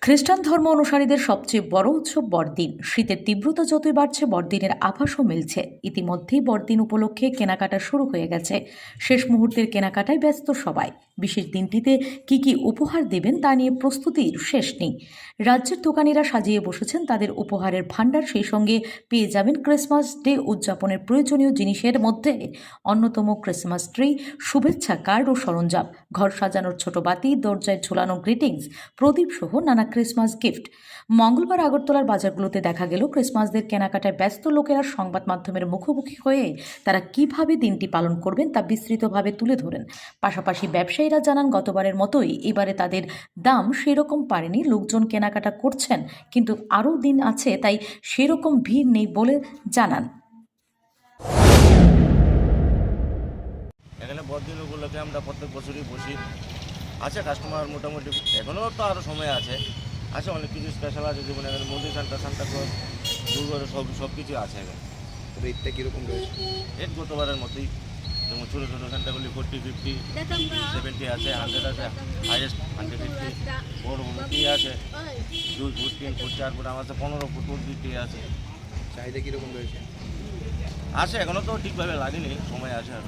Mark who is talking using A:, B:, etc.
A: খ্রিস্টান ধর্ম অনুসারীদের সবচেয়ে বড় উৎসব বড়দিন। শীতের তীব্রতা যতই বাড়ছে, বড়দিনের আভাসও মিলছে। ইতিমধ্যেই বড়দিন উপলক্ষে কেনাকাটা শুরু হয়ে গেছে। শেষ মুহূর্তের কেনাকাটায় ব্যস্ত সবাই। বিশেষ দিনটিতে কি কি উপহার দেবেন তা নিয়ে প্রস্তুতির শেষ নেই। রাজ্যের দোকানিরা সাজিয়ে বসেছেন তাদের উপহারের ভাণ্ডার। সেই সঙ্গে পেয়ে যাবেন ক্রিসমাস ডে উদযাপনের প্রয়োজনীয় জিনিসের মধ্যে অন্যতম ক্রিসমাস ট্রি, শুভেচ্ছা কার্ড ও সরঞ্জাম, ঘর সাজানোর ছোট বাতি, দরজায় ঝোলানো গ্রিটিংস, প্রদীপ সহ নানা ক্রিসমাস গিফট। মঙ্গলবার আগরতলার বাজারগুলোতে দেখা গেল ক্রিসমাসদের কেনাকাটায় ব্যস্ত লোকেরা সংবাদ মাধ্যমের মুখোমুখি হয়ে তারা কিভাবে দিনটি পালন করবেন তা বিস্তৃতভাবে তুলে ধরেন। পাশাপাশি ব্যবসায়ীরা জানান, গতবারের মতোই এবারে তাদের দাম সেরকম পারেনি। লোকজন কেনাকাটা করছেন, কিন্তু আরও দিন আছে, তাই সেরকম ভিড় নেই বলে জানান।
B: এখানে বড়দিন উপলক্ষে আমরা প্রত্যেক বছরই বসি। আছে কাস্টমার মোটামুটি, এখনও তো আরও সময় আছে অনেক কিছু স্পেশাল আছে, যেমন এখানে মোদি সান্তা ক্লজ, দুর্গর সব কিছু আছে এখানে।
C: রেটটা কীরকম রয়েছে?
B: রেট গতবারের মতোই, যেমন ছোটো ছোটো সান্তাগুলি 40, 50, 70 আছে, 100 আছে, হাইয়েস্ট 150, বড় মুটি আছে 2 ফুট 3 ফুট 4 ফুট, আমার 15 ফুট দিতে আছে।
C: চাহিদা কীরকম রয়েছে?
B: আছে এখনও তো ঠিকভাবে লাগেনি, সময় আছে আর